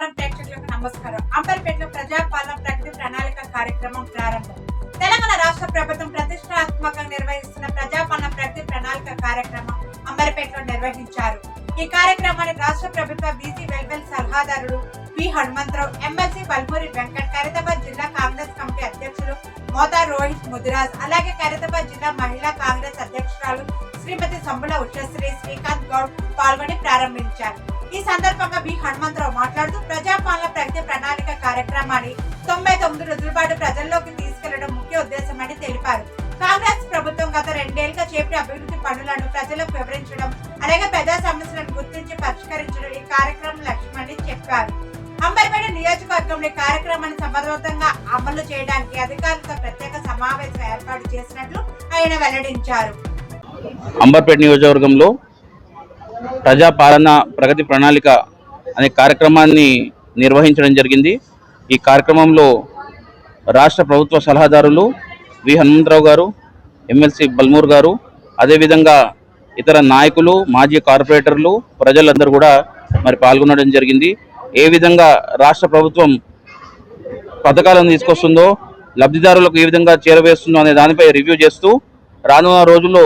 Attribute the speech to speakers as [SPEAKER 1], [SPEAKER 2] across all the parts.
[SPEAKER 1] పట్టణం ప్రేక్షకులకు నమస్కారం. అంబర్పేటలో ప్రజాపాలన ప్రగతి ప్రణాళిక కార్యక్రమం ప్రారంభం. తెలంగాణ రాష్ట్ర ప్రభుత్వం ప్రతిష్టాత్మకంగా నిర్వహిస్తున్న ప్రజాపాలన ప్రగతి ప్రణాళిక కార్యక్రమం అంబర్పేటలో నిర్వహించారు. ఈ కార్యక్రమాన్ని రాష్ట్ర ప్రభుత్వ బీసీ వెల్ఫేర్ సలహాదారుడు వి హనుమంతరావు, ఎమ్మెల్సీ బల్మూరి వెంకట్, ఖైరతాబాద్ జిల్లా కాంగ్రెస్ కమిటీ అధ్యక్షులు మోతా రోహిత్ ముదిరాజ్, అలాగే ఖైరతాబాద్ జిల్లా మహిళా కాంగ్రెస్ అధ్యక్షురాలు శ్రీమతి సంబుల ఉషశ్రీ శ్రీకాంత్ గౌడ్ పాల్గొని ప్రారంభించారు. ఈ సందర్భంగా వి హనుమంతరావు మాట్లాడుతూ ప్రజాపాలన ప్రగతి ప్రణాళిక కార్యక్రమాన్ని 99 రోజుల పాటు ప్రజల్లోకి తీసుకెళ్లడం ముఖ్య ఉద్దేశమని తెలిపారు. కాంగ్రెస్ ప్రభుత్వం గత 2 ఏళ్లుగా చేపట్టిన అభివృద్ధి పనులను ప్రజలకు వివరించడం, అలాగే ప్రజా సమస్యలను గుర్తించి పరిష్కరించడం ఈ కార్యక్రమం లక్ష్యమని చెప్పారు. అంబర్పేట నియోజకవర్గంలో ఈ కార్యక్రమాన్ని సమర్థవంతంగా అమలు చేయడానికి అధికారులతో ప్రత్యేక సమావేశం ఏర్పాటు చేసినట్లు ఆయన వెల్లడించారు.
[SPEAKER 2] అంబర్పేట నియోజకవర్గంలో ప్రజాపాలన ప్రగతి ప్రణాళిక అనే కార్యక్రమాన్ని నిర్వహించడం జరిగింది. ఈ కార్యక్రమంలో రాష్ట్ర ప్రభుత్వ సలహాదారులు వి హనుమంతరావు గారు, ఎమ్మెల్సీ బల్మూర్ గారు, అదేవిధంగా ఇతర నాయకులు, మాజీ కార్పొరేటర్లు, ప్రజలందరూ కూడా పాల్గొనడం జరిగింది. ఏ విధంగా రాష్ట్ర ప్రభుత్వం పథకాలను తీసుకొస్తుందో, లబ్ధిదారులకు ఏ విధంగా చేరవేస్తుందో అనే దానిపై రివ్యూ చేస్తూ రానున్న రోజుల్లో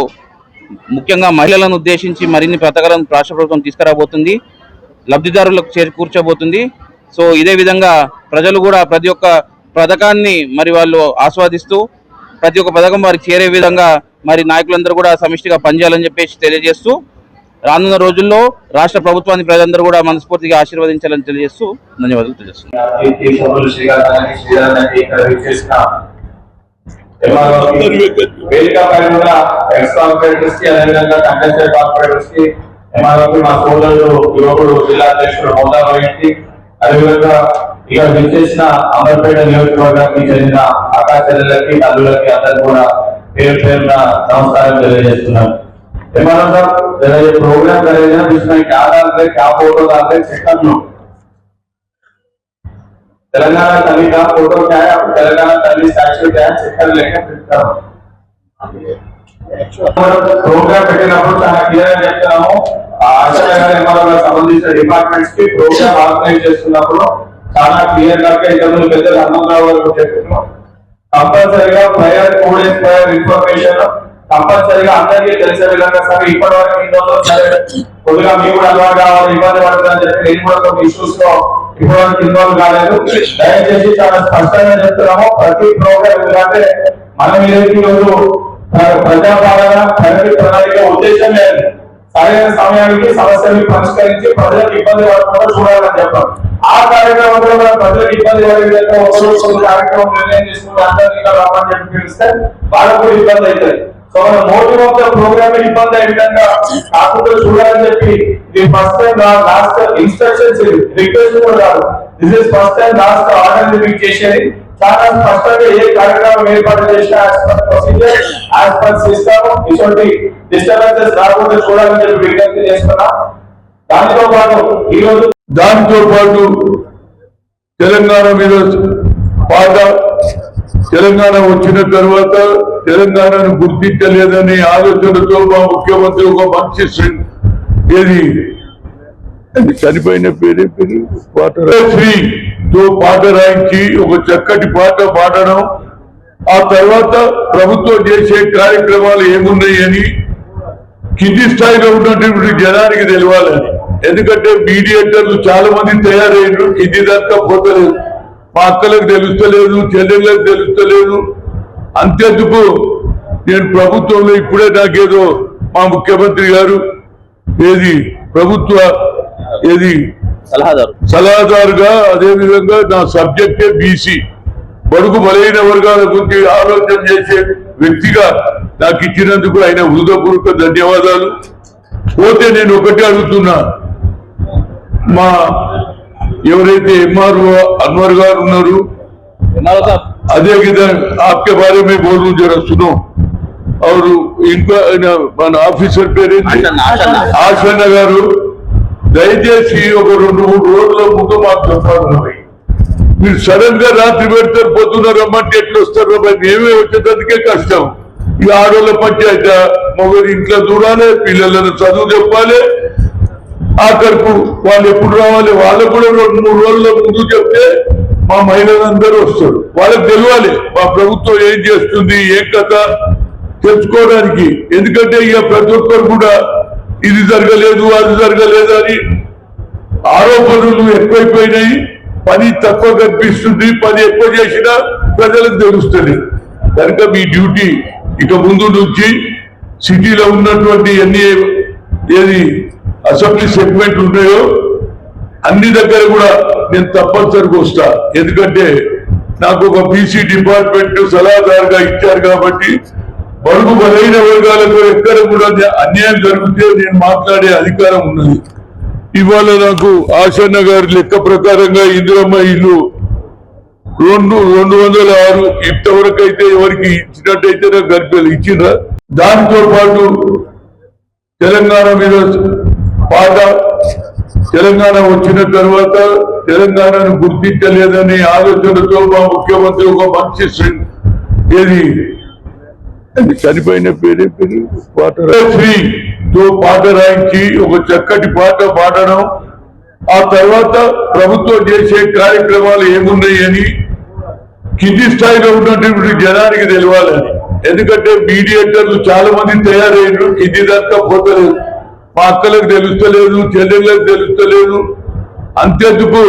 [SPEAKER 2] ముఖ్యంగా మహిళలను ఉద్దేశించి మరిన్ని పథకాలను రాష్ట్ర ప్రభుత్వం తీసుకురాబోతుంది, లబ్ధిదారులకు కూర్చోబోతుంది. సో ఇదే విధంగా ప్రజలు కూడా ప్రతి ఒక్క పథకాన్ని వాళ్ళు ఆస్వాదిస్తూ ప్రతి ఒక్క పథకం వారికి చేరే విధంగా నాయకులందరూ కూడా సమిష్టిగా పనిచేయాలని చెప్పేసి తెలియజేస్తూ రానున్న రోజుల్లో రాష్ట్ర ప్రభుత్వాన్ని ప్రజలందరూ కూడా మనస్ఫూర్తిగా ఆశీర్వదించాలని తెలియజేస్తూ ధన్యవాదాలు తెలియజేస్తున్నాను.
[SPEAKER 3] మా సోదరుడు యువకుడు జిల్లా అధ్యక్షుడు మోతా రోహిత్, అదేవిధంగా ఇక విచ్చేసిన అంబర్పేట నియోజకవర్గానికి చెందిన అక్కా చెల్లెలకి, తల్లులకి అందరూ కూడా పేరు పేరున నమస్కారం తెలియజేస్తున్నాను. प्रोग्राम करेगा जिसमें क्या डाल रहे, क्या फोटो डाल रहे, चेक कर लो। तेलंगाना तल्ली का फोटो क्या है, तेलंगाना तल्ली स्टैच्यू क्या है, चेक कर लेंगे, फिर करो। प्रोग्राम పెట్టినప్పుడు చాలా క్లియర్ గా చెప్తాము. ఆశా గారు ఎంఆర్ఓ సంబంధించిన డిపార్ట్మెంట్స్ కి ప్రోగ్రామ్ ఆర్గనైజ్ చేస్తున్నప్పుడు చాలా క్లియర్ గా ఇంతకుముందు పెద్ద హనుమంతరావు గారు చెప్తున్నాం. కంపల్సరీగా ప్రయర్ 4 days ప్రయర్ ఇన్ఫర్మేషన్ కంపల్సరీగా అందరికీ తెలిసే విధంగా సార్ ఇప్పటివరకు కొద్దిగా మీకు కూడా అలవాటు కావాలి, ఇబ్బంది పడుతుందని చెప్పి నేను కూడా కొన్ని ఇష్యూస్ లో ఇప్పటివరకు ఇన్వాల్వ్ కాలేదు. దయచేసి చాలా స్పష్టంగా చెప్తున్నాము. ప్రతి ప్రోగ్రామ్ ఎందుకంటే మనం ఈ రోజు ప్రజాపాలన ప్రగతి ప్రణాళిక ఉద్దేశం లేదు, సరైన సమయానికి సమస్యలు పరిష్కరించి ప్రజలకు ఇబ్బంది పడకుండా చూడాలని చెప్పాం. ఆ కార్యక్రమంలో ప్రజలకు ఇబ్బంది పడే విధంగా ఒక కార్యక్రమం నిర్ణయం తీసుకుంటే అందరినీ రమ్మని చెప్పి పిలిస్తే వాళ్ళకు కూడా ఇబ్బంది అవుతుంది. సో మన మోటివ్ ఆఫ్ ద ప్రోగ్రామ్ ఇబ్బంది అయ్యే విధంగా కాకుండా చూడాలని చెప్పి ఇది first time last instructions request కూడా కాదు, this is first time last order repeat చేసేది. చాలా స్పష్టంగా ఏ కార్యక్రమం ఏర్పాటు చేసినా ప్రొసీజర్ యాజ్ పర్ సిస్టమ్ ఇటువంటి డిస్టర్బెన్సెస్ రాకుండా చూడాలని చెప్పి విజ్ఞప్తి చేస్తున్నా. దాంతో పాటు తెలంగాణ మీద పాట, తెలంగాణ వచ్చిన తర్వాత తెలంగాణను గుర్తించలేదనే ఆలోచనతో మా ముఖ్యమంత్రి ఒక మంచి ఏది చనిపోయిన పేరు పాటతో పాట రాయించి ఒక చక్కటి పాట పాడడం, ఆ తర్వాత ప్రభుత్వం చేసే కార్యక్రమాలు ఏమున్నాయని కింది స్థాయిలో ఉన్నటువంటి జనానికి తెలియాలని. ఎందుకంటే మీడియేటర్లు చాలా మంది తయారయ్యారు, కింది దాకా పోతలేదు, మా అక్కలకు తెలుస్తలేదు, చెల్లెళ్ళకు తెలుస్తలేదు. అంతేందుకు నేను ప్రభుత్వంలో ఇప్పుడే నాకేదో మా ముఖ్యమంత్రి గారు ప్రభుత్వ సలహాదారుగా, అదే విధంగా నా సబ్జెక్టే బీసీ బడుగు బలైన వర్గాల గురించి ఆలోచన చేసే వ్యక్తిగా నాకు ఇచ్చినందుకు ఆయన హృదయపూర్వక ధన్యవాదాలు. పోతే నేను ఒకటే అడుగుతున్నా, మా ఎవరైతే ఎంఆర్ఓ అన్వర్ గారు ఉన్నారు, అదే విధంగా आपके बारे में बोलूं जरा सुनो, और इनका మన ఆఫీసర్ పేరు ఆశన్న గారు, దయచేసి ఒక 2-3 రోజుల ముందు మాకు చెప్పాలి. మీరు సడన్ గా రాత్రి పెడతారు, పొద్దున్న రమ్మంటే ఎట్లా వస్తారు? మేమే వచ్చేటందుకే కష్టం. ఈ ఆడోళ్ళ పంచాయతీ మొగరు ఇంట్లో చూడాలి, పిల్లలను చదువు చెప్పాలి,
[SPEAKER 4] ఆఖరుకు వాళ్ళు ఎప్పుడు రావాలి, వాళ్ళకు కూడా 2-3 రోజుల ముందు చెప్తే మా మహిళలందరూ వస్తారు. వాళ్ళకి తెలియాలి మా ప్రభుత్వం ఏం చేస్తుంది, ఏం కథ తెలుసుకోవడానికి. ఎందుకంటే ఇక ప్రతి ఒక్కరు కూడా ఇది జరగలేదు, అది జరగలేదు అని ఆరోపణలు ఎక్కువైపోయినాయి. పని తక్కువ కనిపిస్తుంది, పని ఎక్కువ చేసినా ప్రజలకు తెలుస్తుంది. కనుక మీ డ్యూటీ ఇక ముందు నుంచి సిటీలో ఉన్నటువంటి ఏది అసెంబ్లీ సెగ్మెంట్ ఉన్నాయో అన్ని దగ్గర కూడా నేను తప్పనిసరిగా వస్తా. ఎందుకంటే నాకు ఒక బీసీ డిపార్ట్మెంట్ సలహాదారుగా ఇచ్చారు కాబట్టి బడుగు బలైన వర్గాలకు ఎక్కడ కూడా అన్యాయం జరిగితే నేను మాట్లాడే అధికారం ఉన్నది. ఇవాళ నాకు ఆశన్న గారి లెక్క ప్రకారంగా ఇందిరమ్మ ఇల్లు 206 ఇంతవరకు అయితే ఎవరికి ఇచ్చినట్టయితే నాకు గర్భలు ఇచ్చిండ్రా. దాంతో పాటు తెలంగాణ మీద పాట, తెలంగాణ వచ్చిన తర్వాత తెలంగాణను గుర్తించలేదనే ఆలోచనతో మా ముఖ్యమంత్రి ఒక మంచి ఏది చనిపోయిన పేరు పాటతో పాట రాయించి ఒక చక్కటి పాట పాడడం, ఆ తర్వాత ప్రభుత్వం చేసే కార్యక్రమాలు ఏమున్నాయని కింది స్థాయిలో ఉన్నటువంటి జనానికి తెలియాలని. ఎందుకంటే మీడియేటర్లు చాలా మంది తయారయ్యారు, కింది దాకా పోతలేదు. మా అక్కలకు తెలుస్తలేదు, చెల్లెళ్ళకు తెలుస్తలేదు. అంతేందుకు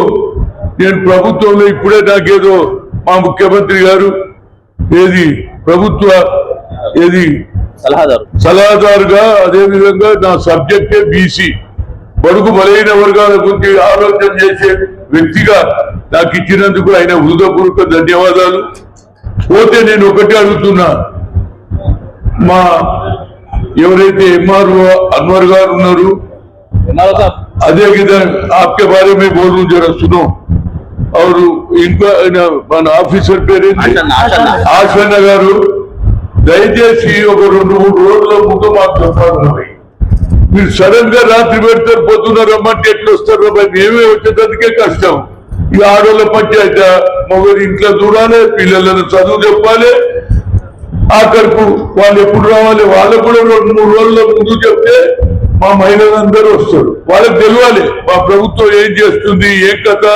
[SPEAKER 4] నేను ప్రభుత్వంలో ఇప్పుడే నాకేదో మా ముఖ్యమంత్రి గారు ప్రభుత్వ సలహాదారుగా, అదే విధంగా నా సబ్జెక్టే బీసీ బడుగు బలైన వర్గాల గురించి ఆలోచన చేసే వ్యక్తిగా నాకు ఇచ్చినందుకు ఆయన హృదయపూర్వక ధన్యవాదాలు. పోతే నేను ఒకటి అడుగుతున్నా, మా ఎవరైతే ఎంఆర్ఓ అన్వర్ గారు ఉన్నారు, అదే విధంగా आपके बारे में बोलूं जरा सुनो. और इनका మన ఆఫీసర్ పేరు ఆశన్న గారు, దయచేసి ఒక 2-3 రోజుల ముందు మాకు చెప్పాలి. మీరు సడన్ గా రాత్రి పెడతారు, పొద్దున రమ్మంటే ఎట్లా వస్తారు? మేమే వచ్చేటందుకే కష్టం. ఈ ఆడోళ్ళ పంచాయతీ మొగరు ఇంట్లో చూడాలి, పిల్లలను చదువు చెప్పాలి. ఆఖరుకు వాళ్ళు ఎప్పుడు రావాలి, వాళ్ళకు కూడా 2-3 రోజుల ముందు చెప్తే మా మహిళలందరూ వస్తారు. వాళ్ళకి తెలియాలి మా ప్రభుత్వం ఏం చేస్తుంది, ఏం కథ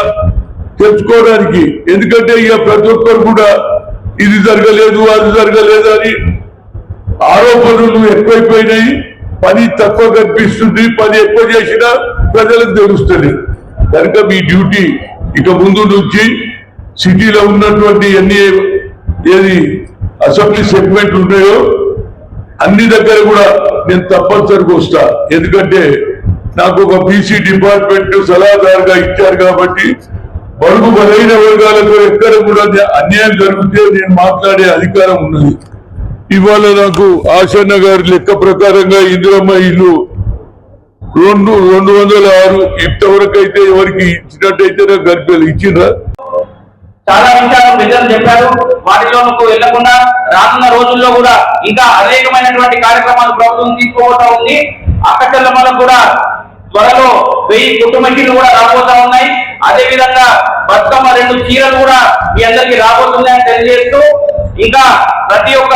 [SPEAKER 4] తెలుసుకోవడానికి. ఎందుకంటే ఇక ప్రతి ఒక్కరు కూడా ఇది జరగలేదు, అది జరగలేదు అని ఆరోపణలు ఎక్కువైపోయినాయి. పని తక్కువ కనిపిస్తుంది, పని ఎక్కువ చేసినా ప్రజలకు తెలుస్తుంది. కనుక మీ డ్యూటీ ఇక ముందు నుంచి సిటీలో ఉన్నటువంటి ఏది అసెంబ్లీ సెగ్మెంట్ ఉన్నాయో అన్ని దగ్గర కూడా నేను తప్పనిసరిగా వస్తా. ఎందుకంటే నాకు ఒక బీసీ డిపార్ట్మెంట్ సలహాదారుగా ఇచ్చారు కాబట్టి బడుగు బలైన వర్గాలకు ఎక్కడ కూడా అన్యాయం జరిగితే నేను మాట్లాడే అధికారం ఉన్నది. ఇవాళ నాకు ఆశన్న గారి లెక్క ప్రకారంగా ఇందిరమ్మ ఇల్లు 206 ఇంతవరకు అయితే ఎవరికి ఇచ్చినట్టయితే నాకు గర్భలు ఇచ్చిండ్రా.
[SPEAKER 5] చాలా విషయాలు ప్రజలు చెప్పారు. వాటిలోకి వెళ్లకుండా రానున్న రోజుల్లో కూడా ఇంకా అనేకమైనటువంటి కార్యక్రమాలు ప్రభుత్వం తీసుకోబోతా ఉంది. అక్కచెల్లెమ్మలకు కూడా త్వరలో 1000 కుటుంబీలు కూడా రాబోతా ఉన్నాయి. అదే విధంగా బతుకమ్మ 2 చీరలు కూడా మీ అందరికి రాబోతున్నాయని తెలియజేస్తూ, ఇంకా ప్రతి ఒక్క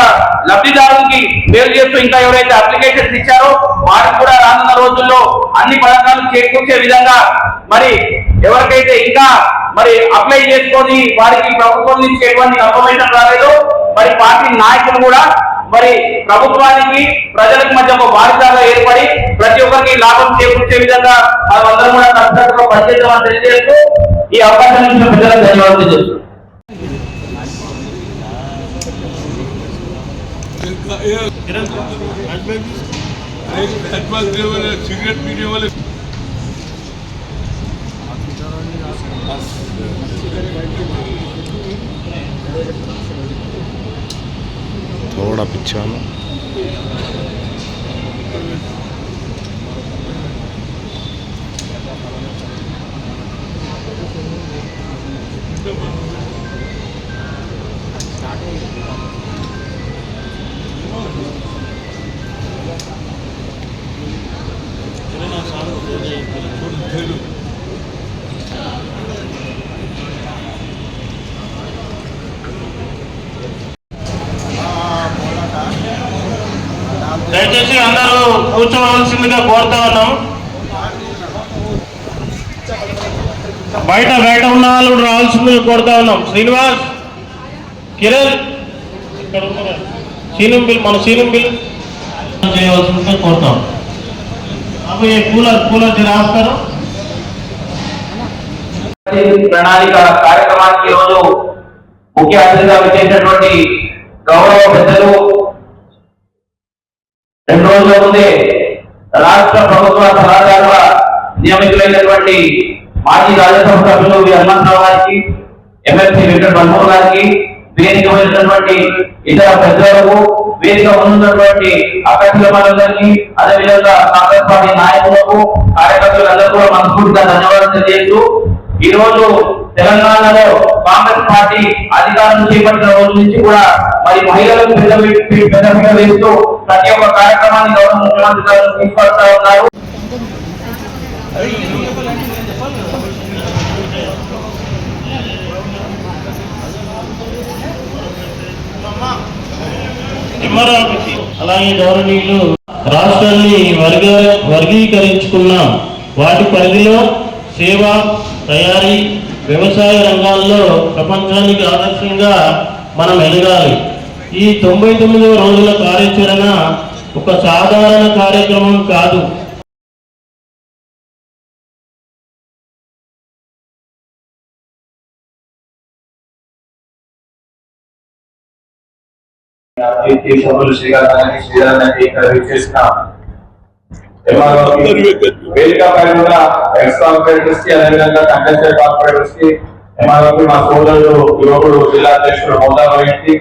[SPEAKER 5] లబ్ధిదారునికి మేలు చేస్తూ, ఇంకా ఎవరైతే అప్లికేషన్స్ ఇచ్చారో వారికి కూడా రానున్న రోజుల్లో అన్ని పథకాలు చేకూర్చే విధంగా మరి ఎవరికైతే ఇంకా మరి అప్లై చేసుకొని వారికి ప్రభుత్వం నుంచి ఎటువంటి ఇన్ఫర్మేషన్ రాలేదో మరి పార్టీ నాయకులు కూడా మరి ప్రభుత్వానికి ప్రజలకు మధ్య ఒక బాధ్యతగా ఏర్పడి ప్రతి ఒక్కరికి లాభం చేకూర్చే విధంగా మనమందరం కూడా తప్పకుండా పనిచేద్దామని తెలియజేస్తూ ఈ అవకాశం ఇచ్చిన ప్రజలకు ధన్యవాదాలు తెలియజేస్తున్నాం.
[SPEAKER 4] सिगरेट पीने वाले
[SPEAKER 6] थोड़ा पीछे आना.
[SPEAKER 5] దయచేసి అందరూ కూర్చోవలసిందిగా కోరుతా ఉన్నాం.
[SPEAKER 7] బయట ఉన్న వాళ్ళు రావాల్సింది కోరుతా ఉన్నాం. శ్రీనివాస్, కిరణ్ ఇక్కడ ఉన్నారు. సీనం బిల్ చేయవలసిందిగా కోరుతాం. అవి కూలర్ రాస్తారు.
[SPEAKER 5] ప్రణాళిక కార్యక్రమానికి ఈరోజు ముఖ్య అతిథిగా వచ్చేటటువంటి గౌరవ పెద్దలు 2 రోజుల ముందే రాష్ట్ర ప్రభుత్వ సలహాదారుగా నియమితులైనటువంటి మాజీ రాజ్యసభ సభ్యులు వి హనుమంతరావు గారికి, ఎమ్మెల్సీ వెంకట మన్మోహన్ గారికి, వేదిక ఉన్నటువంటి ఇతర పెద్దలకు, వేదిక ఉన్నటువంటి అక్కడికి, అదేవిధంగా కాంగ్రెస్ పార్టీ నాయకులకు, కార్యకర్తలందరూ కూడా మనస్ఫూర్తిగా ధన్యవాదాలు తెలియజేస్తూ, ఈ రోజు తెలంగాణలో కాంగ్రెస్ పార్టీ అధికారం చేపట్టిన రోజు నుంచి కూడా మరి మహిళలకు పెద్ద వేస్తూ ప్రతి ఒక్క కార్యక్రమాన్ని గౌరవ ముఖ్యమంత్రి గారు తీసుకొస్తా ఉన్నారు.
[SPEAKER 7] అలాగే గౌరవనీయులు రాష్ట్రాన్ని వర్గీకరించుకున్న వాటి పరిధిలో సేవ, తయారీ, వ్యవసాయ రంగాల్లో ప్రపంచానికి ఆదర్శంగా మనం ఎదగాలి. ఈ 99 రోజుల కార్యాచరణ ఒక సాధారణ కార్యక్రమం కాదు.
[SPEAKER 3] వేదిక పైన ఉన్న ఎక్స్ కార్పొరేటర్స్ కి, అదేవిధంగా కంటెస్టెడ్ కార్పొరేటర్స్ కి, ఎంఆర్ఓకి మా సోదరుడు యువకుడు జిల్లా అధ్యక్షుడు హోదాకి,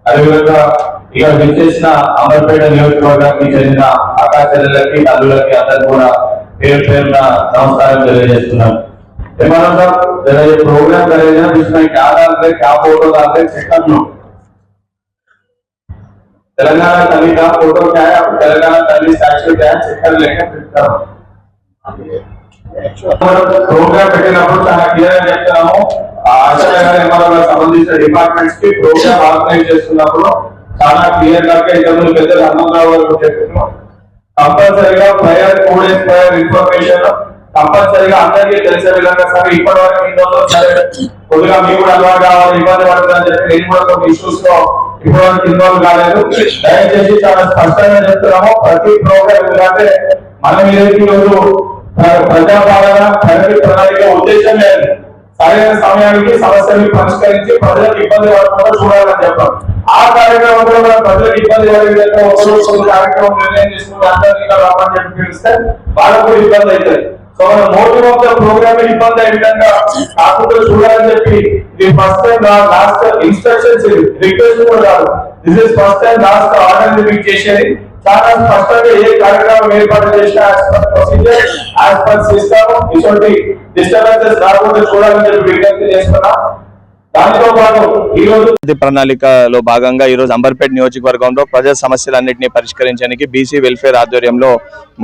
[SPEAKER 3] అదేవిధంగా ఇక్కడ విచ్చేసిన అమర్పేట నియోజకవర్గానికి చెందిన అక్కా చెల్లెలకి, తల్లులకి అందరూ కూడా పేరున నమస్కారం తెలియజేస్తున్నాను. ఎంఆర్ఓ సార్ प्रोग्राम करेगा जिसमें क्या डालते, क्या फोटो डालते, सेकंड लो तेलंगाना तली का फोटो क्या है, आप तेलंगाना तली स्टैच्यू क्या है चेक कर लेंगे, फिर करो ప్రోగ్రామ్ పెట్టినప్పుడు చాలా క్లియర్ గా చెప్తాము. ఆశా గారు ఎంఆర్ఓ సంబంధించిన డిపార్ట్మెంట్స్ కి ప్రోగ్రామ్ ఆర్గనైజ్ చేస్తున్నప్పుడు చాలా క్లియర్ గా ఇంతకుముందు పెద్దలు హనుమంతరావు గారు చెప్పారు. కంపల్సరీగా ప్రయర్ 2 days ప్రయర్ ఇన్ఫర్మేషన్ కంపల్సరీగా అందరికీ తెలిసే విధంగా సరే ఇప్పటి వరకు ఇంట్లో సరే కొద్దిగా మీకు కూడా అలవాటు కావాలి, ఇబ్బంది పడుతుందని చెప్పి నేను కూడా కొన్ని ఇష్యూస్ లో ఇప్పటి వరకు ఇన్వాల్వ్ కాలేదు. దయచేసి చాలా స్పష్టంగా చెప్తున్నాము. ప్రతి ప్రోగ్రామ్ ఎందుకంటే మనం ఏదైతే రోజు ప్రజాపాలన ప్రగతి ప్రణాళిక ఉద్దేశం లేదు, సరైన సమయానికి సమస్యలను పరిష్కరించి ప్రజలకు ఇబ్బంది పడకుండా చూడాలని చెప్పాం. ఆ కార్యక్రమం కూడా మనం ప్రజలకు ఇబ్బంది పడే విధంగా ఒక కార్యక్రమం నిర్ణయం చేసుకుని అందరినీ రమ్మని చెప్పి పిలిస్తే వాళ్ళకు కూడా ఇబ్బంది అవుతుంది. సో మన మోటివ్ ఆఫ్ ద ప్రోగ్రామ్ ఇబ్బంది అయ్యే విధంగా కాకుండా చూడాలని చెప్పి ఇది first time last instructions request కూడా కాదు, this is first time last order మీకు చేసేది. చాలా స్పష్టంగా ఏ కార్యక్రమం ఏర్పాటు చేసినా ప్రొసీజర్ యాజ్ పర్ సిస్టమ్ ఇటువంటి డిస్టర్బెన్సెస్ రాకుండా చూడాలని చెప్పి విజ్ఞప్తి చేస్తున్నా. దానితో పాటు ఈ రోజు
[SPEAKER 8] ప్రణాళికలో భాగంగా ఈ రోజు అంబర్పేట నియోజకవర్గంలో ప్రజా సమస్యలన్నింటినీ పరిష్కరించడానికి బీసీ వెల్ఫేర్ ఆధ్వర్యంలో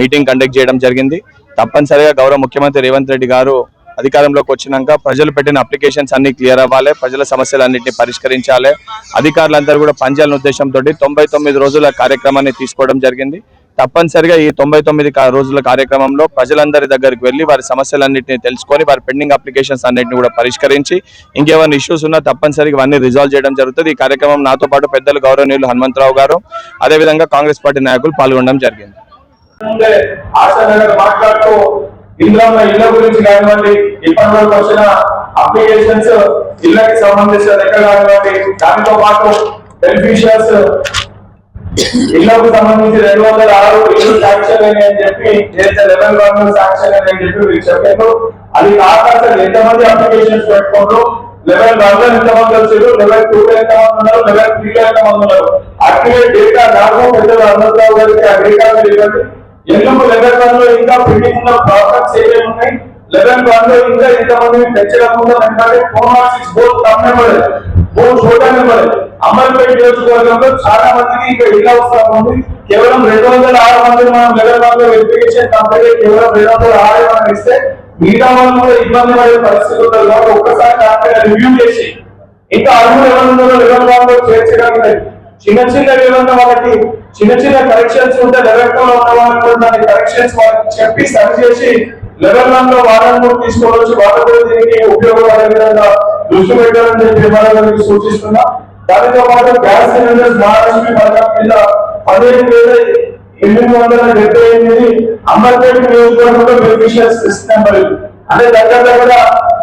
[SPEAKER 8] మీటింగ్ కండక్ట్ చేయడం జరిగింది. తప్పనిసరిగా గౌరవ ముఖ్యమంత్రి రేవంత్ రెడ్డి గారు అధికారంలోకి వచ్చినాక ప్రజలు పెట్టిన అప్లికేషన్స్ అన్ని క్లియర్ అవ్వాలి, ప్రజల సమస్యలన్నింటినీ పరిష్కరించాలి, అధికారులందరూ కూడా పనిచేయాలనే ఉద్దేశంతో 99 రోజుల కార్యక్రమాన్ని తీసుకోవడం జరిగింది. తప్పనిసరిగా ఈ 99 రోజుల కార్యక్రమంలో ప్రజలందరి దగ్గరికి వెళ్లి వారి సమస్యలన్నింటినీ తెలుసుకొని వారి పెండింగ్ అప్లికేషన్స్ అన్నింటినీ కూడా పరిష్కరించి ఇంకేమైనా ఇష్యూస్ ఉన్నా తప్పనిసరిగా ఇవన్నీ రిజాల్వ్ చేయడం జరుగుతుంది. ఈ కార్యక్రమం నాతో పాటు పెద్దలు గౌరవనీయులు హనుమంతరావు గారు, అదేవిధంగా కాంగ్రెస్ పార్టీ నాయకులు పాల్గొనడం జరిగింది.
[SPEAKER 3] ఇంద్రమ్మ ఇళ్ల గురించి కానివ్వండి, ఇప్పటి వరకు వచ్చిన అప్లికేషన్స్ ఇళ్లకి సంబంధించిన లెక్క కానివ్వండి, దానితో పాటు బెనిఫిషియర్స్ ఇళ్లకు సంబంధించి 206 ఇల్లు శాంక్షన్ అని చెప్పి లెవెల్ 1 శాంక్షన్ అని చెప్పి మీరు చెప్పారు. అది కాక ఎంతమంది అప్లికేషన్స్ పెట్టుకుంటూ లెవెల్ 1 లో ఎంతమంది వచ్చారు, లెవెల్ 2 లో ఎంతమంది ఉన్నారు, లెవెల్ 3 లో ఎంతమంది ఉన్నారు, అక్యురేట్ డేటా నాకు పెద్దలు హనుమంతరావు గారికి ఆ డేటా ఇవ్వండి. ఎందుకు లెవెల్ 1 లో ఇంకా పెండింగ్ ఉన్న ప్రాబ్లమ్స్ ఏమేమి ఉన్నాయి, లెవెల్ 1 లో ఇంకా ఇంతమంది పెంచకుండా ఎందుకంటే 406 బోర్డు తప్పనివ్వలేదు, బోర్డు చూడనివ్వలేదు. అంబర్పేట నియోజకవర్గంలో చాలా మందికి ఇంకా ఇళ్ళ అవసరం ఉంది. కేవలం 206 మంది మనం లెవెల్ 1 లో వెరిఫికేషన్ కంప్లీట్ కేవలం 206 మనం ఇస్తే మిగతా వాళ్ళు కూడా ఇబ్బంది పడే పరిస్థితి ఉంటుంది. కాబట్టి ఒక్కసారి దాని రివ్యూ చేసి ఇంకా అర్హులు ఎవరు ఉన్నారో లెవెల్ 1 లో చేర్చడానికి చిన్న ఏమన్నా వాళ్ళకి చిన్న కరెక్షన్స్ ఉంటే లెవెల్ 2 లో ఉన్న వాళ్ళకి కూడా దాని కరెక్షన్స్ వాళ్ళకి చెప్పి సరి చేసి లెవెల్ 1 లో వాళ్ళని కూడా తీసుకోవచ్చు, వాళ్ళు కూడా దీనికి ఉపయోగపడే విధంగా దృష్టి పెట్టాలని చెప్పి మనకి సూచిస్తున్నా. దానితో పాటు గ్యాస్ సిలిండర్స్ మహాలక్ష్మి పథకం కింద 15,878 అంబర్పేట నియోజకవర్గంలో బెనిఫిషియర్స్ నెంబర్ అంటే దగ్గర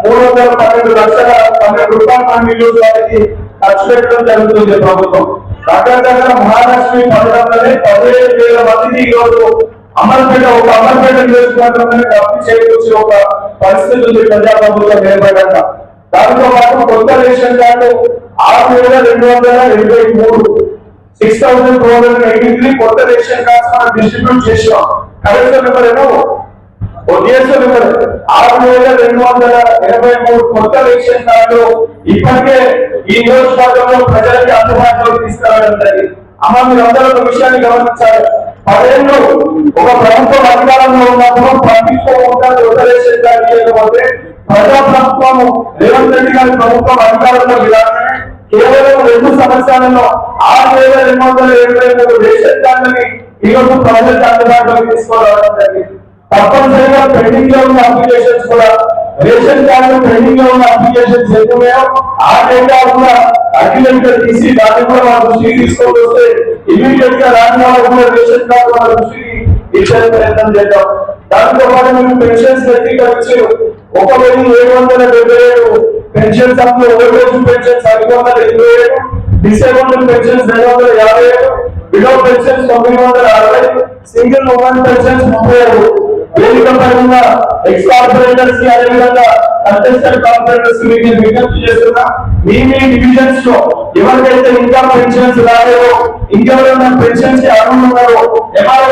[SPEAKER 3] 312 లక్షల 12 రూపాయలు మన నియోజకవర్గానికి ఖర్చు పెట్టడం జరుగుతుంది ప్రభుత్వం. దగ్గర మహాలక్ష్మి పథకంలోనే 15,000 మందికి ఈరోజు అంబర్పేట నియోజకవర్గంలోనే డబ్బు చేకూర్చే ఒక పరిస్థితి ఉంది ప్రజాప్రభుత్వం ఏర్పడ్డాక. దానితో పాటు కొత్త రేషన్ కార్డు 6,283 6,283 కొత్త రేషన్ కార్డ్స్ మనం డిస్ట్రిబ్యూట్ చేసాం. కరెక్ట్ నెంబర్ ఏమో డిఎస్ఓ నెంబర్ 6,283 కొత్త రేషన్ కార్డులు ఇప్పటికే ఈ నియోజకవర్గంలో ప్రజలకి అందుబాటులోకి తీసుకురావడం జరిగింది. అమ్మ మీరందరూ ఒక విషయాన్ని గమనించాలి. 10 ఏళ్ళు ఒక ప్రభుత్వం అధికారంలో ఉన్నప్పుడు పట్టించుకోకుండా కొత్త రేషన్ కార్డు చేయకపోతే ప్రజాప్రభుత్వం రేవంత్ రెడ్డి గారి ప్రభుత్వం అధికారంలో విధానమే కేవలం 2 సంవత్సరాలలో 6,273 రేషన్ కార్డులని ఈరోజు ప్రజలకు అందుబాటులోకి తీసుకురావడం జరిగింది. తప్పనిసరిగా పెండింగ్ లో ఉన్న అప్లికేషన్స్ కూడా రేషన్ కార్డు పెండింగ్ లో ఉన్న అప్లికేషన్స్ ఎక్కువయో ఆ డేటా కూడా అగ్రిమెంట్ తీసి దాన్ని కూడా మన దృష్టికి తీసుకొని వస్తే ఇమీడియట్ గా రాని వాళ్ళు కూడా రేషన్ కార్డు మన దృష్టికి ఇచ్చే ప్రయత్నం చేద్దాం. దాంతో పాటు మీరు పెన్షన్స్ వ్యక్తీకరించి 1,777 పెన్షన్స్ అప్పుడు old age pensions 527, disabled pensions 257, widow pensions 960, single women pensions 37. వేదికపై ఉన్న ఎక్స్ కార్పొరేటర్స్ కి అదేవిధంగా కంటెస్టెడ్ కార్పొరేటర్స్ కి నేను విజ్ఞప్తి చేస్తున్నా, మీ డివిజన్స్ లో ఎవరికైతే ఇంకా పెన్షన్స్ రాలేదో, ఇంకెవరైనా పెన్షన్స్ కి అర్హులు ఉన్నారో ఎంఆర్ఓ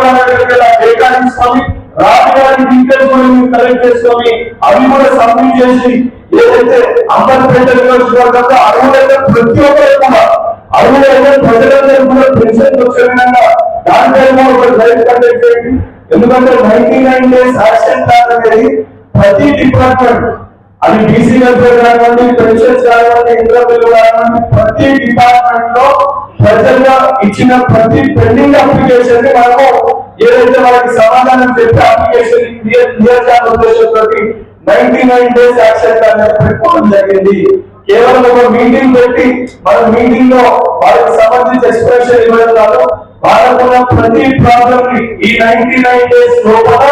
[SPEAKER 3] డేటా తీసుకొని రాజధాని డీటెయిల్స్ కూడా మీరు కలెక్ట్ చేసుకొని అవి కూడా సబ్మిట్ చేసి ఏదైతే అంబర్పేట నియోజకవర్గంలో అర్హులైతే ప్రతి ఒక్కరు కూడా అర్హులైతే ప్రజలందరూ కూడా పెన్షన్ వచ్చే విధంగా దానిపై ఒక డ్రైవ్ కండక్ట్ చేయండి. ఎందుకంటే 99 డేస్ యాక్షన్ ప్లాన్ అనేది ప్రతి డిపార్ట్మెంట్, అది బీసీ వెల్ఫేర్ కానివ్వండి, పెన్షన్స్ కానివ్వండి, ఇతర బిల్లు కానివ్వండి, ప్రతి డిపార్ట్మెంట్ లో ప్రజల్లో ఇచ్చిన ప్రతి పెండింగ్ అప్లికేషన్ ని మనము ఏదైతే మనకి సమాధానం చెప్పే అప్లికేషన్ క్లియర్ చేయాలనే ఉద్దేశంతో 99 డేస్ యాక్షన్ ప్లాన్ పెట్టుకోవడం జరిగింది. కేవలం ఒక మీటింగ్ పెట్టి మన మీటింగ్ లో వాళ్ళకి సంబంధించి ఎక్స్ప్రెషన్ ఇవ్వడం కాదు, వాళ్ళకున్న ప్రతి ప్రాబ్లం ని ఈ 99 డేస్ లోపల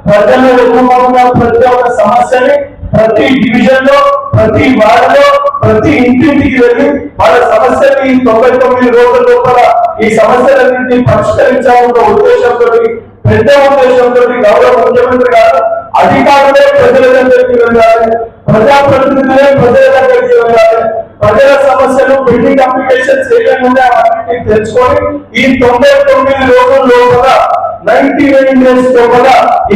[SPEAKER 3] ప్రజలు ఎదుర్కొన్న ప్రతి ఒక్క సమస్యని ప్రతి డివిజన్ లో, ప్రతి వార్డులో, ప్రతి ఇంటింటికి వెళ్ళి వాళ్ళ సమస్యని 99 రోజుల లోపల ఈ సమస్యలన్నింటినీ పరిష్కరించాలన్న ఉద్దేశంతో, పెద్ద ఉద్దేశంతో గౌరవ ముఖ్యమంత్రి గారు అధికారులే ప్రజల దగ్గరికి వెళ్ళాలి, ప్రజాప్రతినిధులే ప్రజల దగ్గరికి వెళ్ళాలి, ప్రజల సమస్యలు పెండింగ్ అప్లికేషన్స్ ఏమైనా అవన్నీ తెలుసుకొని ఈ 99 రోజుల లోపల 99 డేస్ లోపల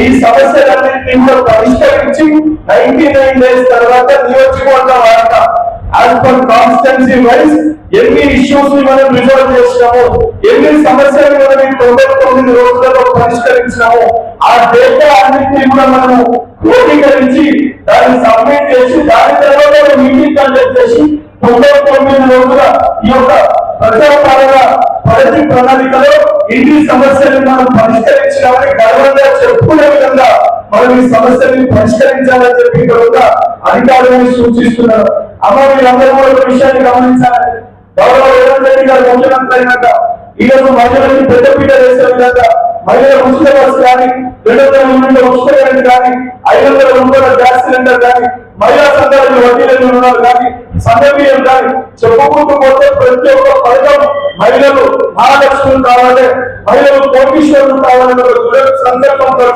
[SPEAKER 3] ఈ సమస్యలన్నింటినీ కూడా పరిష్కరించి 99 డేస్ తర్వాత నియోజకవర్గ వార్త యాజ్ పర్ కాన్స్టిట్యున్సీ వైజ్ ఎన్ని ఇష్యూస్ ని మనం రిజాల్వ్ చేసినాము, ఎన్ని సమస్యలు మనం 99 రోజులలో పరిష్కరించినాము, ఆ డేటా అన్నింటినీ కూడా మనము క్రోడీకరించి దాన్ని సబ్మిట్ చేసి దాని తర్వాత మీటింగ్ కండక్ట్ చేసి 99 రోజుల ఈ యొక్క ప్రజాపాలన ప్రగతి ప్రణాళికలో ఇన్ని సమస్యలను మనం పరిష్కరించాలని గర్వంగా చెప్పుకునే విధంగా మనం ఈ సమస్యని పరిష్కరించాలని చెప్పి ఇక్కడ అధికారులను సూచిస్తున్నారు. అమ్మ మీరందరూ కూడా ఒక విషయాన్ని గమనించాలి. గౌరవ రేవంత్ రెడ్డి గారు ముఖ్యమంత్రి అయినాక ఈరోజు మహిళలకు పెద్దపీట వేసే విధంగా మహిళల ఉచిత బస్సు కానీ, 200 యూనిట్ల ఉచిత కరెంట్ కానీ, 500 రూపాయల గ్యాస్ సిలిండర్ కానీ, మహిళా సంఘాలకు వడ్డీలు ఉన్నారు కానీ, సంఘీయం కానీ చెప్పుకుంటూ పోతే ప్రతి ఒక్క పథకం మహిళలు మహాలక్ష్మి కావాలి, మహిళలు కోటీశ్వరులు కావాలనే సంకల్పంతో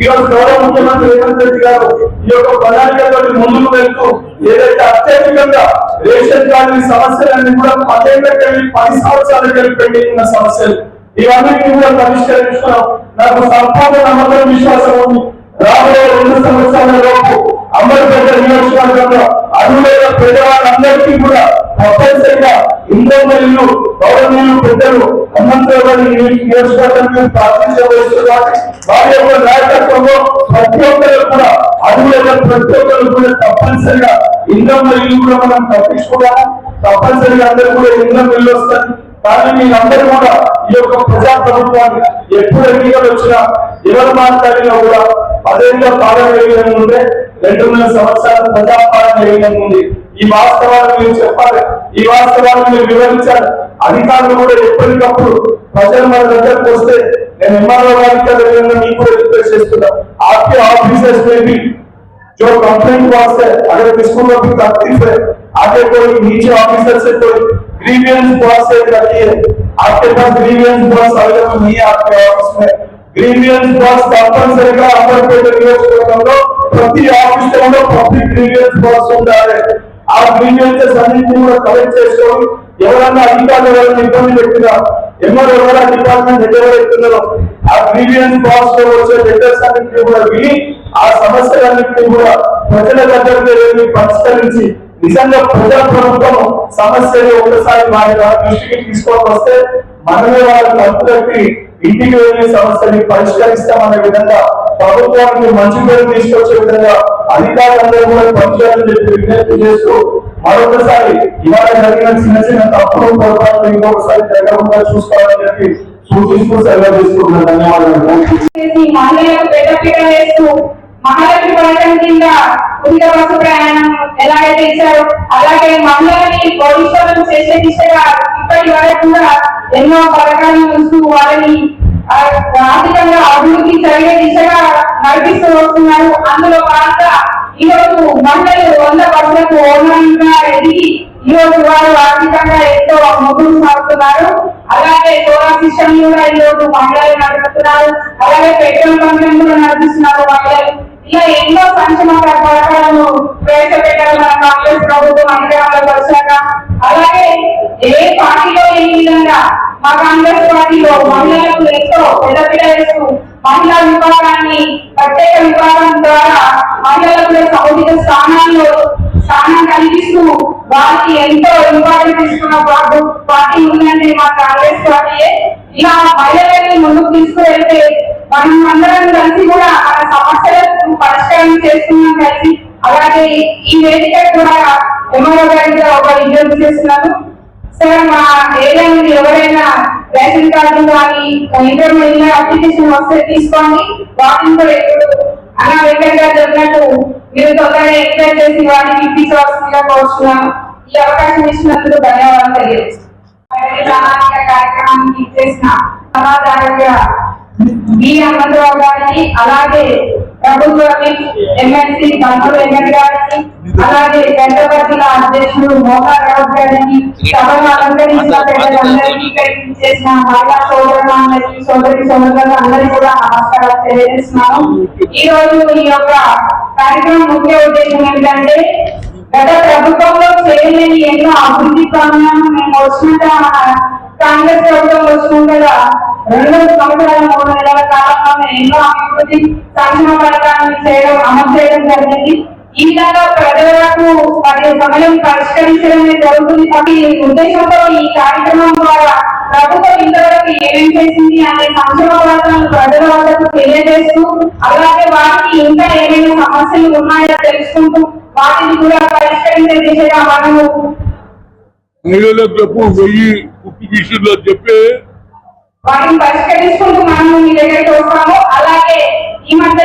[SPEAKER 3] ఈరోజు గౌరవ ముఖ్యమంత్రి రేవంత్ రెడ్డి గారు ఈ యొక్క ప్రణాళికతో ముందుకు వెళ్తూ ఏదైతే అత్యధికంగా రేషన్ కార్డు సమస్యలన్నీ కూడా 10 ఏళ్ళకెళ్ళి 10 సంవత్సరాలకి పెండింగ్ ఉన్న సమస్యలు ఇవన్నీ కూడా పరిష్కరించుకున్నాం. నాకు సంపూర్ణ నమ్మకం, విశ్వాసం ఉంది. రాబోయే 2 సంవత్సరాల లోపు అంబర్పేట నియోజకవర్గంలో అర్హులైన పేదవాళ్ళందరికీ కూడా తప్పనిసరిగా ఇంట్లో మరియు గౌరవనీయులు పెద్దలు హనుమంతరావు గారి నియోజకవర్గాన్ని ప్రార్థించబోతున్నారు. వారి యొక్క నాయకత్వంలో ప్రతి ఒక్కరు కూడా అర్హులైన ప్రతి ఒక్కరు కూడా తప్పనిసరిగా ఇంట్లో మరియు కూడా మనం కట్టించుకున్నాము. తప్పనిసరిగా అందరూ కూడా ఇంట్లో ఇల్లు వస్తారు. కానీ మీరందరూ కూడా ఈ యొక్క ప్రజా ప్రభుత్వాన్ని ఎప్పుడు ఎన్నికలు వచ్చినా ఎవరు మాట్లాడినా కూడా పదేళ్ళ పాలన ఏ విధంగా ఉంటే 2.5 సంవత్సరాలు ప్రజాపాలన ఏ విధంగా ఉంది. ఈ వాస్తవాలను మీరు చెప్పాలి, ఈ వాస్తవాలను మీరు వివరించాలి. అధికారులు కూడా ఎప్పటికప్పుడు ప్రజలు మన దగ్గరకు వస్తే నేను ఎంఆర్ఓ గారికి మీకు కూడా రిక్వెస్ట్ చేస్తున్నా, आपके ऑफिसर्स में भी जो कंप्लेंट बॉक्स है अगर किसको भी तकलीफ है आगे कोई नीचे ऑफिसर से कोई ग्रीवियंस बॉक्स रखिए. आपके पास ग्रीवियंस बॉक्स अवेलेबल नहीं है आपके ऑफिस में. ग्रीवियंस बॉक्स తప్పనిసరిగా అంబర్పేట నియోజకవర్గంలో ప్రతి ఆఫీస్ లో పబ్లిక్ గ్రీవియన్స్ బాక్స్ ఉండాలి. ఆ గ్రీవియన్సెస్ అన్నింటినీ కూడా కలెక్ట్ చేసుకొని ఎవరన్నా అధికారులు ఎవరైనా ఇబ్బంది పెట్టినా ఎంఆర్ఓ ఎవరైనా డిపార్ట్మెంట్ హెడ్ ఎవరైతున్నారో ఆ గ్రీవియన్స్ బాక్స్ లో వచ్చే లెటర్స్ అన్నింటినీ కూడా విని ఆ సమస్యలన్నింటినీ కూడా ప్రజల దగ్గరికి వెళ్ళి పరిష్కరించి నిజంగా ప్రజా ప్రభుత్వం సమస్యలు ఒకసారి వారి దృష్టికి తీసుకొని వస్తే మనమే వాళ్ళని తప్పు కట్టి ఇంటికి వెళ్ళే సమస్యని పరిష్కరిస్తామనే విధంగా ప్రభుత్వానికి మంచి పేరు తీసుకొచ్చే విధంగా అధికారులందరూ కూడా పనిచేయాలని చెప్పి విజ్ఞప్తి చేస్తూ మరొకసారి ఇవాళ జరిగిన చిన్న చిన్న తప్పులు పొరపాట్లు ఇంకొకసారి జరగకుండా చూసుకోవాలని చెప్పి సూచిస్తూ సెలవు తీసుకుంటున్నాను. ధన్యవాదాలు.
[SPEAKER 9] మహాలక్ష్మి పథకం కింద ఉచిత బస్సు ప్రయాణం ఎలాగైతే ఇచ్చారో అలాగే మహిళలని భవిష్యత్తు చేసే దిశగా ఇప్పటి వరకు కూడా ఎన్నో పథకాలను చూస్తూ వాళ్ళని ఆర్థికంగా అభివృద్ధి జరిగే దిశగా నడిపిస్తూ వస్తున్నారు. అందులో భాగంగా ఈరోజు మహిళలు 100% ఓన్లైన్ గా ఎదిగి ఈరోజు వారు ఆర్థికంగా ఎంతో ముందుకు సాగుతున్నారు. అలాగే సోలార్ సిస్టమ్ కూడా ఈరోజు మహిళలు నడుపుతున్నారు. అలాగే పెట్రోల్ బంకులను కూడా నడిపిస్తున్నారు మహిళలు. ఇలా ఎన్నో సంక్షేమ పథకాలను ప్రవేశపెట్టారు మన కాంగ్రెస్ ప్రభుత్వం అధికారంలోకి వచ్చాక. అలాగే ఏ పార్టీలో ఏ విధంగా మా కాంగ్రెస్ పార్టీలో మహిళలకు ఎంతో పెద్దపీట వేస్తూ మహిళా విభాగాన్ని ప్రత్యేక విభాగం ద్వారా మహిళలకు సముచిత స్థానం కల్పిస్తూ వారికి ఎంతో ఇంపార్టెన్స్ ఇస్తున్న పార్టీ ఉందంటే మా కాంగ్రెస్ పార్టీయే. ఇలా మహిళలని ముందుకు తీసుకువెళ్తే మనం అందరం కలిసి కూడా మన సమస్యలకు పరిష్కారం చేస్తున్నాం కలిసి. అలాగే ఈ వేదిక కూడా ఎంఆర్ఓ గారిగా ఒక విజ్ఞప్తి చేస్తున్నాను. సార్ మా ఏరియా నుండి ఎవరైనా రేషన్ కార్డు కానీ ఇంటర్మీడియట్ అప్లికేషన్ వస్తే తీసుకోండి. వాటిని కూడా అలా వెంకట్ గారు చెప్పినట్టు మీరు తొందరగా ఎంక్వైరీ చేసి వాటిని ఇప్పించవలసిందిగా కోరుతున్నాను. ఈ అవకాశం ఇచ్చినందుకు ధన్యవాదాలు తెలియజేస్తున్నాను. కార్యక్రమానికి ఇచ్చేసిన సమాచారంగా బి హనుమంతరావు గారికి, అలాగే ప్రభుత్వ ఎమ్మెల్సీ బంధువులు వెంకట్ గారికి, అలాగే హైదరాబాద్ జిల్లా అధ్యక్షుడు మోహన్ రావు గారికి, సభను అలంకరించిన పెద్దలందరికీ చేసిన మహిళా సోదరులందరికీ సోదరులకు అందరికీ కూడా నమస్కారాలు తెలియజేస్తున్నాను. ఈ రోజు ఈ యొక్క కార్యక్రమం ముఖ్య ఉద్దేశం ఏంటంటే గత ప్రభుత్వంలో చేయలేని ఎన్నో అభివృద్ధి పనులను మేము వచ్చినాక కాంగ్రెస్ ప్రభుత్వం వచ్చినాక 2 సంవత్సరాల 3 నెలల కాలంలో ఎన్నో అభివృద్ధి సంక్షేమ పథకాలను అమలు చేయడం జరిగింది. ఈ విధంగా ప్రజలకు వారి సమయం పరిష్కరించడమే జరుగుతుంది. కాబట్టి ఉద్దేశంతో ఈ కార్యక్రమం ద్వారా ప్రభుత్వం ఇంతవరకు ఏమేం చేసింది అనే సంక్షేమ పథకాలను ప్రజల వద్దకు తెలియజేస్తూ, అలాగే వారికి ఇంకా ఏమైనా సమస్యలు ఉన్నాయో తెలుసుకుంటూ వాటిని కూడా పరిష్కరించే దిశగా మనము వాటిని పరిష్కరించుకుంటూ మనము మీ దగ్గరికి వస్తాము. అలాగే ఈ మధ్య